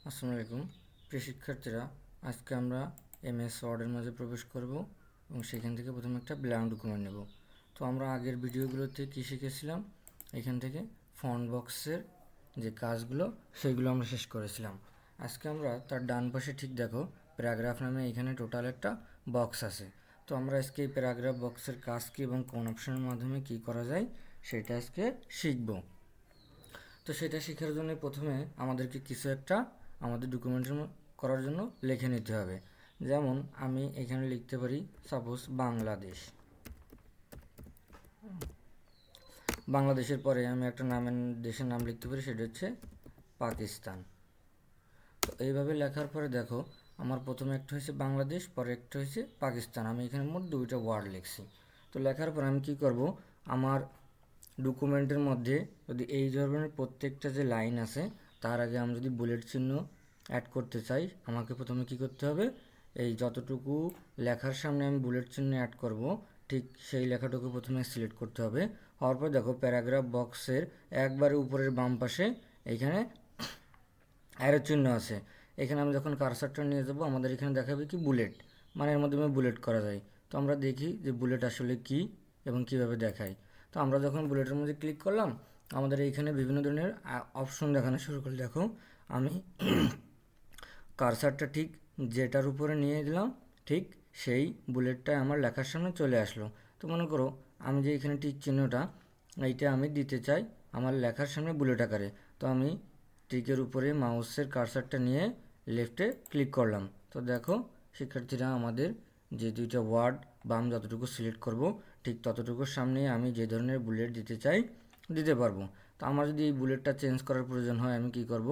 আসসালামু আলাইকুম প্রিয় শিক্ষার্থীরা, আজকে আমরা এমএস ওয়ার্ডের মাঝে প্রবেশ করব এবং সেখান থেকে প্রথমে একটা ব্ল্যাঙ্ক ডকুমেন্ট নেব। তো আমরা আগের ভিডিওগুলোতে কী শিখেছিলাম, এখান থেকে ফন্ট বক্সের যে কাজগুলো সেগুলো আমরা শেষ করেছিলাম। আজকে আমরা তার ডান পাশে ঠিক দেখো প্যারাগ্রাফ নামে এখানে টোটাল একটা বক্স আছে। তো আমরা আজকে এই প্যারাগ্রাফ বক্সের কাজ কী এবং কোন অপশনের মাধ্যমে কী করা যায় সেটা আজকে শিখব। তো সেটা শেখার জন্য প্রথমে আমাদেরকে কিছু একটা আমাদের ডকুমেন্টের করার জন্য লিখে নিতে হবে। যেমন আমি এখানে লিখতে পারি সাপোজ বাংলাদেশ। বাংলাদেশের পরে আমি একটা দেশের নাম লিখতে পারি, সেটা হচ্ছে পাকিস্তান। তো এইভাবে লেখার পরে দেখো আমার প্রথমে একটা হয়েছে বাংলাদেশ, পরে একটা হয়েছে পাকিস্তান। আমি এখানে মোট দুইটা ওয়ার্ড লিখছি। তো লেখার পর আমি কি করব, আমার ডকুমেন্টের মধ্যে যদি এই ধরনের প্রত্যেকটা যে লাইন আছে তার আগে আমি যদি বুলেট চিহ্ন অ্যাড করতে চাই, আমাকে প্রথমে কি করতে হবে, এই যতটুকু লেখার সামনে আমি বুলেট চিহ্ন অ্যাড করব ঠিক সেই লেখাটুকু প্রথমে সিলেক্ট করতে হবে। হওয়ার পর দেখো প্যারাগ্রাফ বক্সের একবারে উপরের বাম পাশে এইখানে অ্যারো চিহ্ন আছে। এখানে আমি যখন কারসারটা নিয়ে যাব আমাদের এখানে দেখাবে কি বুলেট, মানে এর মাধ্যমে বুলেট করা যায়। তো আমরা দেখি যে বুলেট আসলে কি এবং কিভাবে দেখায়। তো আমরা যখন বুলেটের মধ্যে ক্লিক করলাম আমাদের এইখানে বিভিন্ন ধরনের অপশন দেখানো শুরু করল। দেখো আমি কারসারটা ঠিক যেটার উপরে নিয়ে দিলাম ঠিক সেই বুলেটটা আমার লেখার সামনে চলে আসলো। তো মনে করো আমি যে এখানে টিক চিহ্নটা এইটা আমি দিতে চাই আমার লেখার সামনে বুলেট আকারে। তো আমি টিকের উপরে মাউসের কারসারটা নিয়ে লেফটে ক্লিক করলাম। তো দেখো শিক্ষার্থীরা, আমাদের যে দুইটা ওয়ার্ড বাম যতটুকু সিলেক্ট করব ঠিক ততটুকুর সামনে আমি যে ধরনের বুলেট দিতে চাই দিতে পারবো। তো আমার যদি এই বুলেটটা চেঞ্জ করার প্রয়োজন হয় আমি কি করব,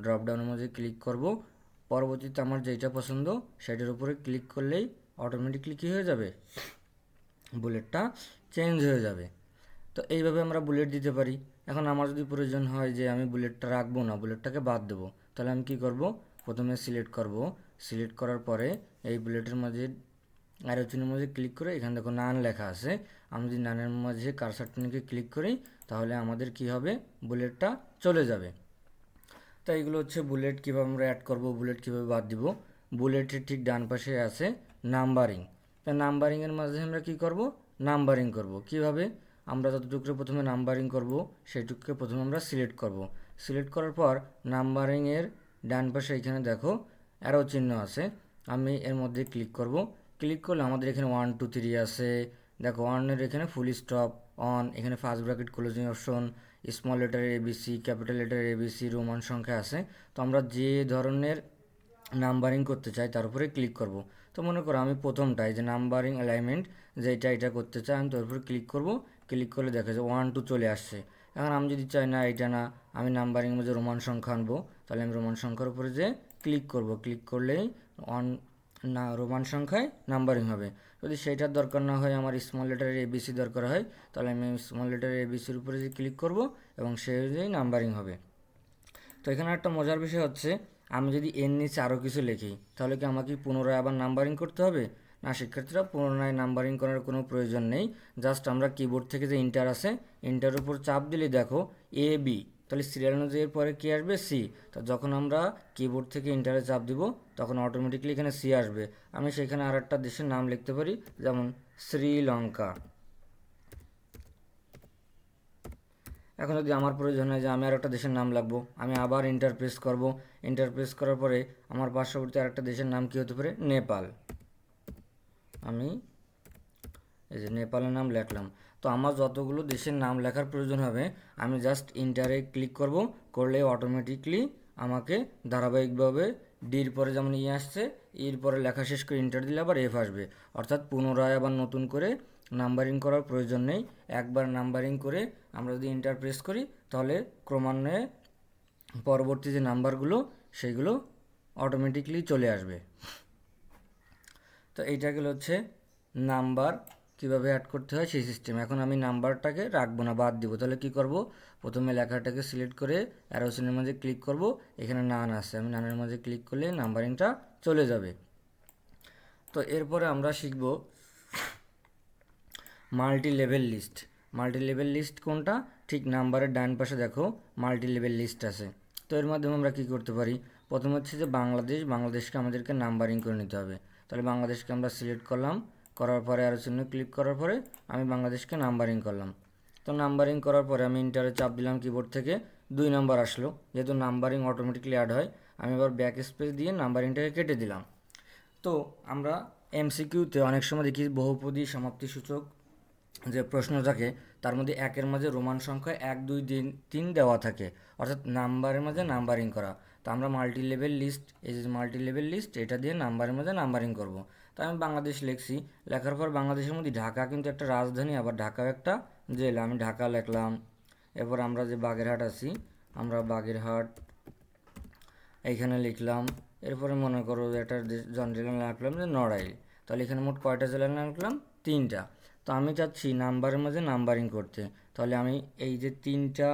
ড্রপ ডাউনের মধ্যে ক্লিক করব, পরবর্তীতে আমার যেটা পছন্দ সেটার উপরে ক্লিক করলেই অটোমেটিকলি কী হয়ে যাবে, বুলেটটা চেঞ্জ হয়ে যাবে। তো এইভাবে আমরা বুলেট দিতে পারি। এখন আমার যদি প্রয়োজন হয় যে আমি বুলেটটা রাখবো না, বুলেটটাকে বাদ দেবো, তাহলে আমি কি করব, প্রথমে সিলেক্ট করব, সিলেক্ট করার পরে এই বুলেটের মাঝে অ্যারো চিহ্নের মাঝে ক্লিক করে এখানে দেখো নান লেখা আছে, আমি যদি নানের মাঝে কারসারটাকে ক্লিক করি তাহলে আমাদের কি হবে, বুলেটটা চলে যাবে। তো এইগুলো হচ্ছে বুলেট কীভাবে আমরা অ্যাড করব, বুলেট কীভাবে বাদ দিব। বুলেটের ঠিক ডান পাশে আছে নাম্বারিং। তা নাম্বারিংয়ের মাঝে আমরা কী করব, নাম্বারিং করব কিভাবে, আমরা যতটুকু প্রথমে নাম্বারিং করব সেইটুকুকে প্রথমে আমরা সিলেক্ট করব। সিলেক্ট করার পর নাম্বারিংয়ের ডান পাশে এখানে দেখো অ্যারো চিহ্ন আছে, আমি এর মধ্যে ক্লিক করব। ক্লিক করলে আমাদের এখানে 1 2 3 আছে। দেখো ওয়ানের এখানে ফুল স্টপ অন, এখানে first bracket closing option, small লেটারের এবিসি, ক্যাপিটাল লেটারের এবিসি, রোমান সংখ্যা আছে। তো আমরা যে ধরনের নাম্বারিং করতে চাই তার উপরে ক্লিক করব। তো মনে করো আমি প্রথমটাই যে নাম্বারিং অ্যালাইনমেন্ট যেটা এটা করতে চাই, আমি তার উপরে ক্লিক করব। ক্লিক করলে দেখা যায় 1 2 চলে আসছে। এখন আমি যদি চাই না এটা না, আমি নাম্বারিংয়ের মধ্যে রোমান সংখ্যা আনবো, তাহলে আমি রোমান সংখ্যার উপরে যে ক্লিক করব, ক্লিক করলেই অন না রোমান সংখ্যায় নাম্বারিং হবে। যদি সেইটার দরকার না হয়, আমার স্মল লেটারের এবিসি দরকার হয়, তাহলে আমি স্মল লেটারের এবিসির উপরে যে ক্লিক করব এবং সেই অনুযায়ী নাম্বারিং হবে। তো এখানে একটা মজার বিষয় হচ্ছে, আমি যদি এর নিচে আরও কিছু লিখি তাহলে কি আমাকে পুনরায় আবার নাম্বারিং করতে হবে? না শিক্ষার্থীরা, পুনরায় নাম্বারিং করার কোনো প্রয়োজন নেই। জাস্ট আমরা কিবোর্ড থেকে যে ইন্টার আছে ইন্টারের উপর চাপ দিলে দেখো এ বি, তাহলে সিরিয়াল অনুযায়ী পরে কী আসবে, সি। তো যখন আমরা কিবোর্ড থেকে ইন্টারে চাপ দিব তখন অটোমেটিকলি এখানে সি আসবে। আমি সেখানে আর একটা দেশের নাম লিখতে পারি, যেমন শ্রীলঙ্কা। এখন যদি আমার প্রয়োজন হয় যে আমি আর একটা দেশের নাম লিখবো, আমি আবার ইন্টার প্রেস করব। ইন্টার প্রেস করার পরে আমার পার্শ্ববর্তী আরেকটা দেশের নাম কী হতে পারে, নেপাল। আমি এই যে নেপালের নাম লিখলাম। তো আমার যতগুলো দেশের নাম লেখার প্রয়োজন হবে আমি জাস্ট ইন্টারে ক্লিক করব, করলে অটোমেটিকলি আমাকে ধারাবাহিকভাবে ডির পরে যেমন ই আসছে, এর পরে লেখা শেষ করে ইন্টার দিলে আবার এফ আসবে। অর্থাৎ পুনরায় আবার নতুন করে নাম্বারিং করার প্রয়োজন নেই। একবার নাম্বারিং করে আমরা যদি ইন্টার প্রেস করি তাহলে ক্রমান্বয়ে পরবর্তী যে নাম্বারগুলো সেগুলো অটোমেটিকলি চলে আসবে। তো এইটা গেল হচ্ছে নাম্বার কীভাবে অ্যাড করতে হয় সেই সিস্টেম। এখন আমি নাম্বারটাকে রাখবো না, বাদ দিব। তাহলে কি করব, প্রথমে লেখাটাকে সিলেক্ট করে অ্যারোসিনের মাঝে ক্লিক করব, এখানে নান আছে, আমি নানের মাঝে ক্লিক করলে নাম্বারিংটা চলে যাবে। তো এরপরে আমরা শিখব multi level list. Multi level list কোনটা, ঠিক নাম্বারের ডান পাশে দেখো মাল্টি লেভেল লিস্ট আছে। তো তো এর মাধ্যমে আমরা কী করতে পারি, প্রথম হচ্ছে যে বাংলাদেশকে আমাদেরকে নাম্বারিং করে নিতে হবে। তাহলে বাংলাদেশকে আমরা সিলেক্ট করলাম, করার পরে আরও চিহ্ন ক্লিক করার পরে আমি বাংলাদেশকে নাম্বারিং করলাম। তো নাম্বারিং করার পরে আমি ইন্টারে চাপ দিলাম, কিবোর্ড থেকে 2 নাম্বার আসলো। যেহেতু নাম্বারিং অটোমেটিকলি অ্যাড হয়, আমি এবার ব্যাক স্পেস দিয়ে নাম্বারিংটাকে কেটে দিলাম। তো আমরা এমসিকিউতে অনেক সময় দেখি বহুপদী সমাপ্তিসূচক যে প্রশ্ন থাকে তার মধ্যে একের মাঝে রোমান সংখ্যা 1 2 3 দেওয়া থাকে, অর্থাৎ নাম্বারের মাঝে নাম্বারিং করা। তো আমরা মাল্টি লেভেল লিস্ট, এই যে মাল্টি লেভেল লিস্ট, এটা দিয়ে নাম্বারের মাঝে নাম্বারিং করব। তো আমি বাংলাদেশ লিখছি, লেখার পর বাংলাদেশের মধ্যে ঢাকা কিন্তু একটা রাজধানী, আবার ঢাকাও একটা জেলা, আমি ঢাকা লিখলাম। এরপর আমরা যে বাগেরহাট আছি, আমরা বাগেরহাট এইখানে লিখলাম। এরপরে মনে করো একটা জেলা লিখলাম যে নড়াইল। তাহলে এখানে মোট কয়টা জেলা লিখলাম? 3টা। তো আমি চাচ্ছি নাম্বারের মাঝে নাম্বারিং করতে। তাহলে আমি এই যে 3টা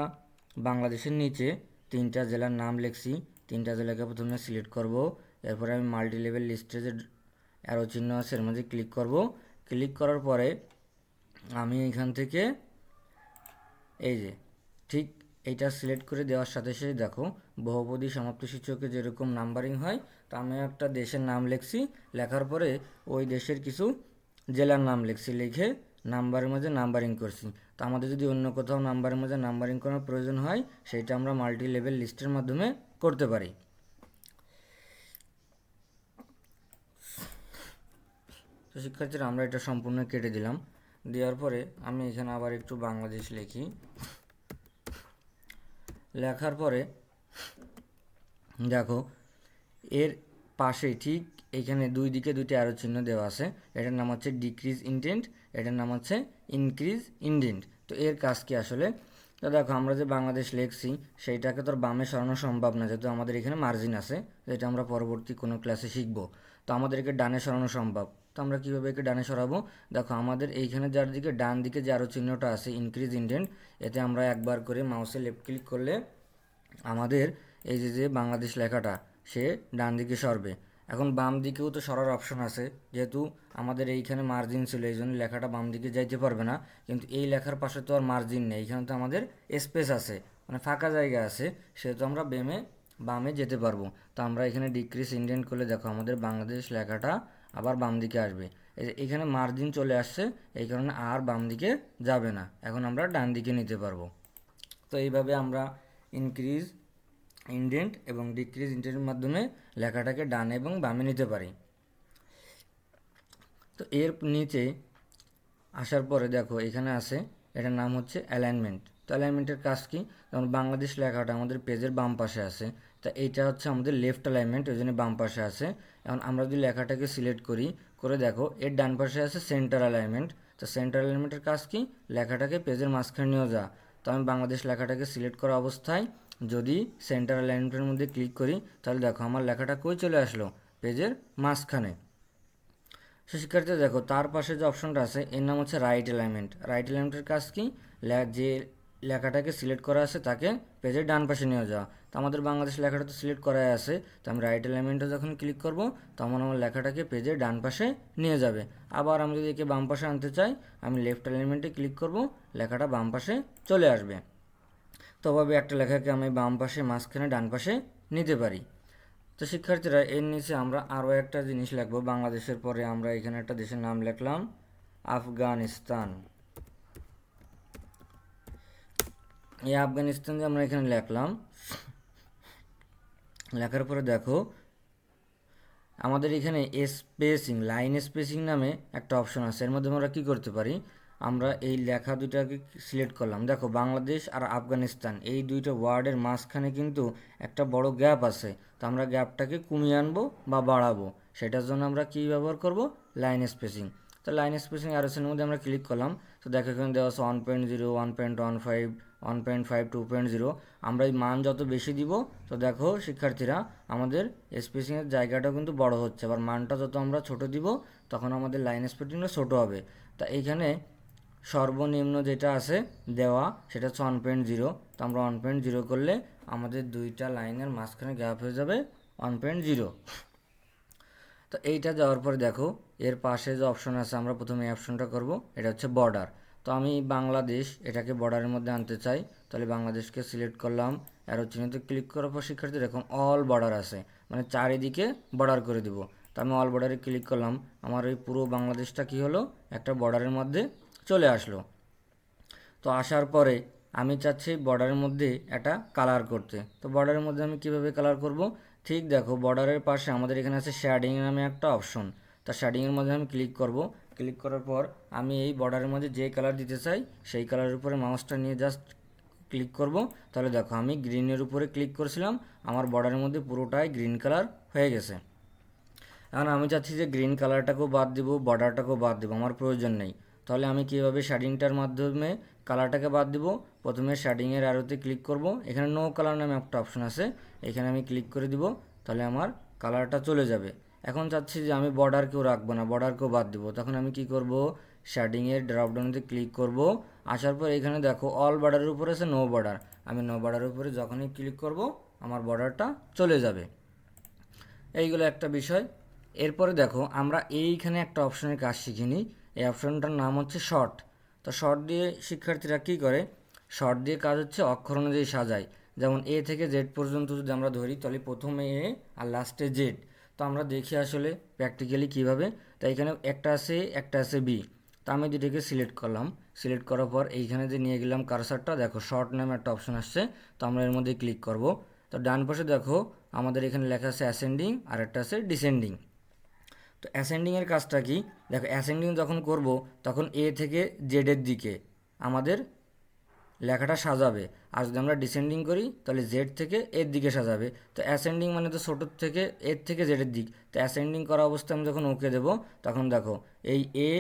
বাংলাদেশের নিচে 3টা জেলার নাম লিখছি, 3টা জেলাকে প্রথমে সিলেক্ট করব। এরপরে আমি মাল্টি লেভেল লিস্টে যে অ্যারো চিহ্ন আছে এর মধ্যে ক্লিক করব। ক্লিক করার পরে আমি এখান থেকে এই যে ঠিক এইটা সিলেক্ট করে দেওয়ার সাথে সাথে দেখো বহুপদী সমাপ্তিসূচকে যেরকম নাম্বারিং হয়, তো আমি একটা দেশের নাম লিখছি, লেখার পরে ওই দেশের কিছু জেলার নাম লিখছি, লিখে নাম্বারের মাঝে নাম্বারিং করছি। তো আমাদের যদি অন্য কোথাও নাম্বারের মাঝে নাম্বারিং করার প্রয়োজন হয়, সেটা আমরা মাল্টি লেভেল লিস্টের মাধ্যমে করতে পারি। তো শিক্ষার্থীরা আমরা এটা সম্পূর্ণ কেটে দিলাম। দেওয়ার পরে আমি এখানে আবার একটু বাংলাদেশ লিখি, লেখার পরে দেখো এর পাশে ঠিক এখানে দুই দিকে 2টি অ্যারো চিহ্ন দেওয়া আছে, এটার নাম হচ্ছে ডিক্রিজ ইনডেন্ট, এটার নাম হচ্ছে ইনক্রিজ ইনডেন্ট। তো এর কাজ কি আসলে? তো দেখো আমরা যে বাংলাদেশ লিখছি সেইটাকে তো বামে সরানো সম্ভব না, যেহেতু আমাদের এখানে মার্জিন আছে, যেটা আমরা পরবর্তী কোনো ক্লাসে শিখবো। তো আমাদেরকে ডানে সরানো সম্ভব। তো আমরা কীভাবে একে ডানে সরাবো? দেখো আমাদের এইখানে যার দিকে ডান দিকে যে আরও চিহ্নটা আছে ইনক্রিজ ইনডেন্ট, এতে আমরা একবার করে মাউসে লেফট ক্লিক করলে আমাদের এই যে বাংলাদেশ লেখাটা সে ডান দিকে সরবে। এখন বাম দিকেও তো সরার অপশন আছে, যেহেতু আমাদের এইখানে মার্জিন ছিল এই জন্য লেখাটা বাম দিকে যাইতে পারবে না, কিন্তু এই লেখার পাশে তো আর মার্জিন নেই, এইখানে তো আমাদের স্পেস আছে, মানে ফাঁকা জায়গা আছে, সেহেতু আমরা বামে যেতে পারবো। তো আমরা এখানে ডিক্রিজ ইন্ডেন্ট করলে দেখো আমাদের বাংলাদেশ লেখাটা আবার বাম দিকে আসবে। এখানে মার্জিন চলে আসছে, এই কারণে আর বাম দিকে যাবে না, এখন আমরা ডান দিকে নিতে পারবো। তো এইভাবে আমরা ইনক্রিজ ইনডেন্ট এবং ডিক্রিজ ইনডেন্টের মাধ্যমে লেখাটাকে ডানে এবং বামে নিতে পারি। তো এর নিচে আসার পরে দেখো এখানে আছে, এটার নাম হচ্ছে অ্যালাইনমেন্ট। তো অ্যালাইনমেন্টের কাজ কি? যেমন বাংলাদেশ লেখাটা আমাদের পেজের বাম পাশে আছে, তা এইটা হচ্ছে আমাদের লেফট অ্যালাইনমেন্ট, ওই জন্য বাম পাশে আছে। এখন আমরা যদি লেখাটাকে সিলেক্ট করে দেখো এর ডান পাশে আছে সেন্টার অ্যালাইনমেন্ট। তো সেন্টার অ্যালাইনমেন্টের কাজ কি? লেখাটাকে পেজের মাঝখানে নিয়ে যাওয়া। তো আমি বাংলাদেশ লেখাটাকে সিলেক্ট করা অবস্থায় যদি সেন্টার অ্যালাইনমেন্টের মধ্যে ক্লিক করি, তাহলে দেখো আমার লেখাটা কই চলে আসলো? পেজের মাঝখানে। সো শিক্ষার্থী দেখো তার পাশে যে অপশনটা আছে এর নাম হচ্ছে রাইট অ্যালাইনমেন্ট। রাইট অ্যালাইনমেন্টের কাজ কি? যে লেখাটাকে সিলেক্ট করা আছে তাকে পেজের ডান পাশে নিয়ে যাওয়া। তো আমাদের বাংলাদেশ লেখাটা তো সিলেক্ট করাই আছে, তো আমি রাইট অ্যালাইনমেন্টে যখন ক্লিক করব তখন আমার লেখাটাকে পেজের ডান পাশে নিয়ে যাবে। আবার আমি যদি একে বাম পাশে আনতে চাই, আমি লেফট অ্যালাইনমেন্টে ক্লিক করব, লেখাটা বাম পাশে চলে আসবে। তবে একটা লেখাকে আমি বাম পাশে, মাঝখানে, ডান পাশে নিতে পারি। তো শিক্ষার্থীরা এর নিচে আমরা আরও একটা জিনিস লিখবো, বাংলাদেশের পরে আমরা এখানে একটা দেশের নাম লিখলাম আফগানিস্তান। এই আফগানিস্তান যে আমরা এখানে লিখলাম, লেখার পরে দেখো আমাদের এখানে স্পেসিং, লাইন স্পেসিং নামে একটা অপশন আছে, এর মধ্যে আমরা কী করতে পারি? আমরা এই লেখা দুইটাকে সিলেক্ট করলাম, দেখো বাংলাদেশ আর আফগানিস্তান এই দুইটা ওয়ার্ডের মাঝখানে কিন্তু একটা বড় গ্যাপ আছে। তো আমরা গ্যাপটাকে কমিয়ে আনবো বা বাড়াবো, সেটার জন্য আমরা কী ব্যবহার করব? Line spacing. তো লাইন স্পেসিং অ্যারোসের মধ্যে আমরা ক্লিক করলাম, তো দেখো এখানে দেওয়া আছে 1.0, 1.15, 1.5, 2.0। আমরা এই মান যত বেশি দিব, তো দেখো শিক্ষার্থীরা আমাদের স্পেসিংয়ের জায়গাটাও কিন্তু বড় হচ্ছে, আবার মানটা যত আমরা ছোট দিব তখন আমাদের লাইন স্পেসিংটা ছোট হবে। তা এইখানে সর্বনিম্ন যেটা আছে দেওয়া সেটা হচ্ছে 1.0। তো আমরা 1.0 করলে আমাদের দুইটা লাইনের মাঝখানে গ্যাপ হয়ে যাবে 1.0। তো এইটা দেওয়ার পরে দেখো এর পাশে যে অপশন আছে, আমরা প্রথমে এই অপশনটা করব, এটা হচ্ছে বর্ডার। তো আমি বাংলাদেশ এটাকে বর্ডারের মধ্যে আনতে চাই, তাহলে বাংলাদেশকে সিলেক্ট করলাম, অ্যারো চিহ্নতে ক্লিক করার পর শিক্ষার্থী এরকম অল বর্ডার আছে, মানে চারিদিকে বর্ডার করে দিব। তো আমি অল বর্ডারে ক্লিক করলাম, আমার এই পুরো বাংলাদেশটা কি হলো, একটা বর্ডারের মধ্যে চলে আসলো। তো আসার পরে আমি চাচ্ছি বর্ডারের মধ্যে একটা কালার করতে। তো বর্ডারের মধ্যে আমি কিভাবে কালার করব, ঠিক দেখো বর্ডারের পাশে আমাদের এখানে আছে শেডিং নামে একটা অপশন। তা শেডিংয়ের মধ্যে আমি ক্লিক করব। ক্লিক করার পর আমি এই বর্ডারের মধ্যে যে কালার দিতে চাই সেই কালারের উপরে মাউসটা নিয়ে জাস্ট ক্লিক করব। তাহলে দেখো আমি গ্রিনের উপরে ক্লিক করেছিলাম, আমার বর্ডারের মধ্যে পুরোটাই গ্রিন কালার হয়ে গেছে। এখন আমি চাচ্ছি যে গ্রিন কালারটাকেও বাদ দিব, বর্ডারটাকেও বাদ দিব, আমার প্রয়োজন নেই। তাহলে আমি কীভাবে শেডিংটার মাধ্যমে কালারটাকে বাদ দিব, প্রথমে শেডিংয়ের অ্যারোতে ক্লিক করব, এখানে নো কালার নামে একটা অপশন আছে, এখানে আমি ক্লিক করে দিব, তাহলে আমার কালারটা চলে যাবে। এখন চাচ্ছি যে আমি বর্ডারকেও রাখবো না, বর্ডারকেও বাদ দিব, তখন আমি কি করব, শেডিংয়ের ড্রপডাউনতে ক্লিক করব। আসার পর এখানে দেখো অল বর্ডারের উপরে আছে নো বর্ডার, আমি নো বর্ডারের উপরে যখনই ক্লিক করব আমার বর্ডারটা চলে যাবে। এইগুলো একটা বিষয়। এরপরে দেখো আমরা এইখানে একটা অপশনের কাজ শিখিনি, এই অপশনটার নাম হচ্ছে শর্ট। তো শর্ট দিয়ে শিক্ষার্থীরা কী করে, শর্ট দিয়ে কাজ হচ্ছে অক্ষর অনুযায়ী সাজায়। যেমন এ থেকে জেড পর্যন্ত যদি আমরা ধরি তাহলে প্রথমে এ আর লাস্টে জেড। তো আমরা দেখি আসলে প্র্যাকটিক্যালি কীভাবে। তো এখানে একটা আছে একটা আছে বি, তো আমি দুটোকে সিলেক্ট করলাম। সিলেক্ট করার পর এইখানে যে নিয়ে গেলাম কারসারটা, দেখো শর্ট নামে একটা অপশন আসছে, তো আমরা এর মধ্যে ক্লিক করব। তো ডান পাশে দেখো আমাদের এখানে লেখা আছে অ্যাসেন্ডিং আর একটা আছে ডিসেন্ডিং। তো অ্যাসেন্ডিংয়ের কাজটা কি, দেখো অ্যাসেন্ডিং যখন করব তখন এ থেকে জেডের দিকে আমাদের লেখাটা সাজাবে, আর যদি আমরা ডিসেন্ডিং করি তাহলে জেড থেকে এর দিকে সাজাবে। তো অ্যাসেন্ডিং মানে তো ছোটোর থেকে এর থেকে জেডের দিক। তো অ্যাসেন্ডিং করা অবস্থায় আমি যখন ওকে দেবো তখন দেখো এই এ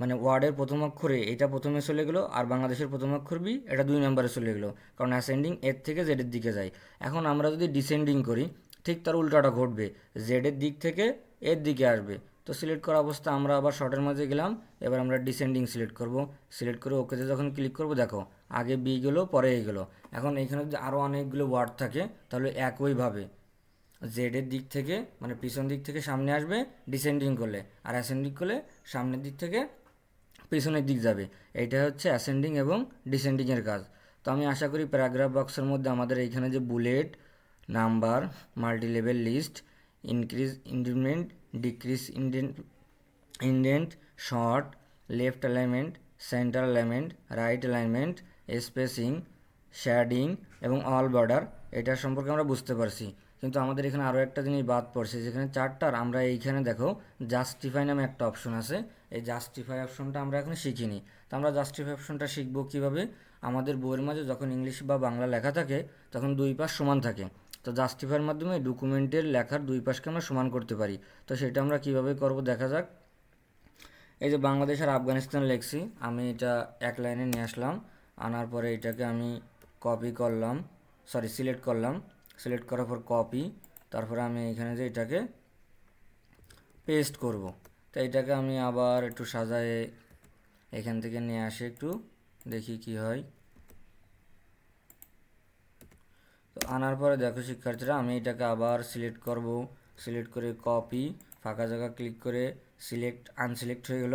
মানে ওয়ার্ডের প্রথম অক্ষরে এটা প্রথমে চলে গেলো, আর বাংলাদেশের প্রথম অক্ষর বি এটা 2 নম্বরে চলে গেলো, কারণ অ্যাসেন্ডিং এর থেকে জেডের দিকে যায়। এখন আমরা যদি ডিসেন্ডিং করি ঠিক তার উল্টাটা ঘটবে, জেডের দিক থেকে এর দিকে আসবে। তো সিলেক্ট করা অবস্থা আমরা আবার শর্টের মাঝে গেলাম, এবার আমরা ডিসেন্ডিং সিলেক্ট করব। সিলেক্ট করে ওকেতে যখন ক্লিক করব দেখো আগে বি গেলো পরে এ গেলো। এখন এইখানে যদি আরও অনেকগুলো ওয়ার্ড থাকে তাহলে একইভাবে জেডের দিক থেকে মানে পিছন দিক থেকে সামনে আসবে ডিসেন্ডিং করলে, আর অ্যাসেন্ডিং করলে সামনের দিক থেকে পিছনের দিক যাবে। এইটা হচ্ছে অ্যাসেন্ডিং এবং ডিসেন্ডিংয়ের কাজ। তো আমি আশা করি প্যারাগ্রাফ বক্সের মধ্যে আমাদের এইখানে যে bullet, number, multi level list, increase increment, decrease indent, short, left alignment, centre alignment, right alignment, spacing, shading এবং অল বর্ডার, এটা সম্পর্কে আমরা বুঝতে পারছি। কিন্তু আমাদের এখানে আরও একটা জিনিস বাদ পড়ছে, যেখানে চারটার আমরা এইখানে দেখো জাস্টিফাই নামে একটা অপশন আছে, এই জাস্টিফাই অপশনটা আমরা এখন শিখিনি। তো আমরা জাস্টিফাই অপশনটা শিখবো কীভাবে, আমাদের বইয়ের মাঝে যখন ইংলিশ বা বাংলা লেখা থাকে তখন দুই পাশ সমান থাকে। তো জাস্টিফাইয়ের মাধ্যমে ডকুমেন্টের লেখার দুই পাশকে আমরা সমান করতে পারি। তো সেটা আমরা কিভাবে করব দেখা যাক। এই যে বাংলাদেশ আর আফগানিস্তান লেখছি, আমি এটা এক লাইনে নিয়ে আসলাম, আনার পরে এটাকে আমি কপি করলাম, সিলেক্ট করলাম। সিলেক্ট করার পর কপি, তারপরে আমি এখানে যে এটাকে পেস্ট করব। তো এটাকে আমি আবার একটু সাজায়ে এখান থেকে নিয়ে আসি, একটু দেখি কি হয়। তো আনার পরে দেখো শিক্ষার্থীরা আমি এটাকে আবার সিলেক্ট করব। সিলেক্ট করে কপি, ফাঁকা জায়গা ক্লিক করে সিলেক্ট আনসিলেক্ট হয়ে গেল,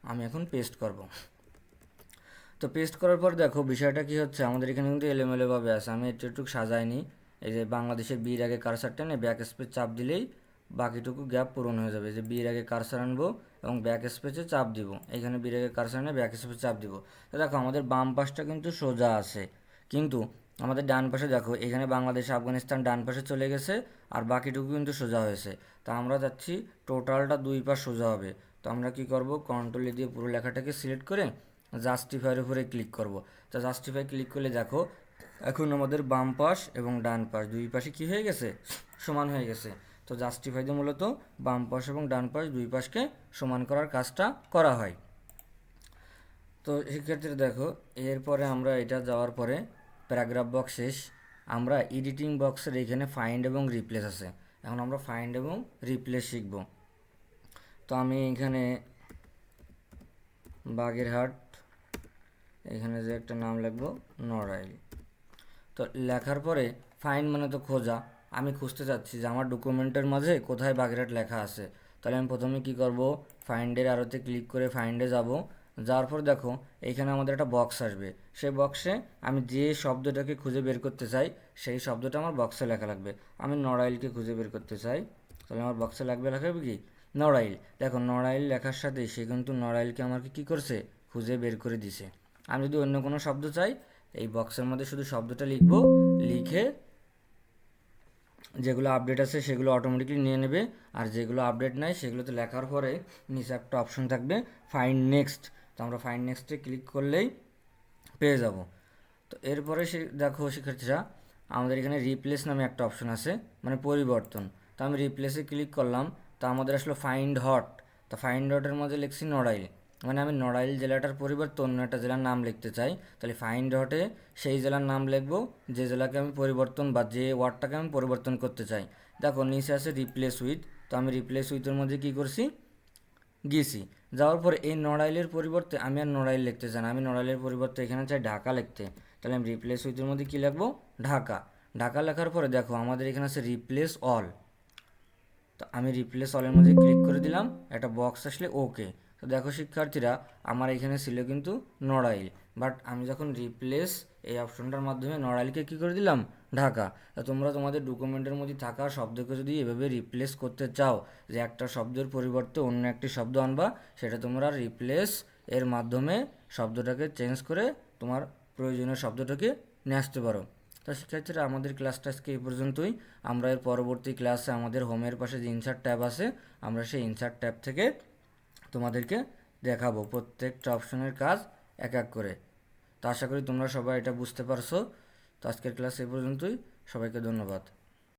আমি এখন পেস্ট করব। তো পেস্ট করার পর দেখো বিষয়টা কি হচ্ছে, আমাদের এখানে কিন্তু এলোমেলোভাবে আছে, আমি একটু সাজাইনি। এই যে বাংলাদেশের বির আগে কারসার টেনে ব্যাক স্পেস চাপ দিলেই বাকিটুকু গ্যাপ পূরণ হয়ে যাবে। যে বির আগে কারসার আনবো এবং ব্যাক স্পেসে চাপ দিব, এখানে বির আগে কারসার এনে ব্যাক স্পেসে চাপ দিব। তো দেখো আমাদের বাম পাশটা কিন্তু সোজা আছে, কিন্তু আমাদের ডান পাশে দেখো এখানে বাংলাদেশ আফগানিস্তান ডান পাশে চলে গেছে, আর বাকিটুকু কিন্তু সোজা হয়েছে। তো আমরা যাচ্ছি টোটালটা দুই পাশ সোজা হবে। তো আমরা কি করব, কন্ট্রোল দিয়ে পুরো লেখাটাকে সিলেক্ট করে জাস্টিফাইয়ের উপরে ক্লিক করব। তো জাস্টিফাই ক্লিক করলে দেখো এখন আমাদের বাম পাশ এবং ডান পাশ দুই পাশে কী হয়ে গেছে, সমান হয়ে গেছে। তো জাস্টিফাইতে মূলত বাম পাশ এবং ডান পাশ দুই পাশকে সমান করার কাজটা করা হয়। তো শিক্ষার্থীরা দেখো এরপরে আমরা এটা যাওয়ার পরে প্যারাগ্রাফ বক্স শেষ, আমরা এডিটিং বক্সের এখানে ফাইন্ড এবং রিপ্লেস আছে, এখন আমরা ফাইন্ড এবং রিপ্লেস শিখব। তো আমি এখানে বাগেরহাট, এখানে যে একটা নাম লিখবো নড়াইল। তো লেখার পরে ফাইন্ড মানে তো খোঁজা, আমি খুঁজতে চাচ্ছি যে আমার ডকুমেন্টের মাঝে কোথায় বাগেরহাট লেখা আছে। তাহলে আমি প্রথমে কি করব, ফাইন্ডের আরোতে ক্লিক করে ফাইন্ডে যাব। যাওয়ার পর দেখো এইখানে আমাদের একটা বক্স আসবে, সেই বক্সে আমি যে শব্দটাকে খুঁজে বের করতে চাই সেই শব্দটা আমার বক্সে লেখা লাগবে। আমি নড়াইলকে খুঁজে বের করতে চাই, তাহলে আমার বক্সে লেখা হবে কি নড়াইল। দেখো নড়াইল লেখার সাথে সে কিন্তু নড়াইলকে আমাকে কী করছে, খুঁজে বের করে দিছে। আমি যদি অন্য কোনো শব্দ চাই এই বক্সের মধ্যে শুধু শব্দটা লিখবো, লিখে যেগুলো আপডেট আছে সেগুলো অটোমেটিকলি নিয়ে নেবে, আর যেগুলো আপডেট নাই সেগুলোতে লেখার পরে নিচে একটা অপশন থাকবে ফাইন্ড নেক্সট, তো আমরা ফাইন্ড নেক্সটে ক্লিক করলেই পেয়ে যাব। তো এরপরে সে দেখো শিক্ষার্থীরা আমাদের এখানে রিপ্লেস নামে একটা অপশন আছে, মানে পরিবর্তন। তো আমি রিপ্লেসে ক্লিক করলাম, তো আমাদের আসলো ফাইন্ড হট। তো ফাইন্ড হটের মধ্যে লিখছি নড়াইল, মানে আমি নড়াইল জেলাটার পরিবর্তে অন্য একটা জেলার নাম লিখতে চাই, তাহলে ফাইন্ড হটে সেই জেলার নাম লিখবো যে জেলাকে আমি পরিবর্তন বা যে ওয়ার্ডটাকে আমি পরিবর্তন করতে চাই। দেখো নিচে আছে রিপ্লেস উইথ, তো আমি রিপ্লেস উইথের মধ্যে কী করছি, গেছি। যাওয়ার পর এই নড়াইলের পরিবর্তে আমি আর নড়াইল লিখতে চাই না, আমি নড়াইলের পরিবর্তে এখানে চাই ঢাকা লিখতে, তাহলে আমি রিপ্লেস উইথের মধ্যে কী লিখবো, ঢাকা। ঢাকা লেখার পরে দেখো আমাদের এখানে আছে রিপ্লেস অল, তো আমি রিপ্লেস অলের মধ্যে ক্লিক করে দিলাম, একটা বক্স আসলে ওকে। তো দেখো শিক্ষার্থীরা আমার এখানে ছিল কিন্তু নড়াইল, বাট আমি যখন রিপ্লেস এই অপশনটার মাধ্যমে নড়াইলকে কী করে দিলাম, ঢাকা। তো তোমরা তোমাদের ডকুমেন্টের মধ্যে থাকা শব্দকে যদি এভাবে রিপ্লেস করতে চাও, যে একটা শব্দের পরিবর্তে অন্য একটি শব্দ আনবা, সেটা তোমরা রিপ্লেস এর মাধ্যমে শব্দটাকে চেঞ্জ করে তোমার প্রয়োজনীয় শব্দটাকে নিয়ে আসতে পারো। তো শিক্ষার্থীরা আমাদের ক্লাসটা আজকে এই পর্যন্তই। আমরা এর পরবর্তী ক্লাসে আমাদের হোমের পাশে যে ইনসার্ট ট্যাব আছে, আমরা সেই ইনসার্ট ট্যাব থেকে তোমাদেরকে দেখাবো প্রত্যেকটা অপশনের কাজ এক এক করে। তো আশা করি তোমরা সবাই এটা বুঝতে পারছো। তো আজকের ক্লাস এই পর্যন্তই, সবাইকে ধন্যবাদ।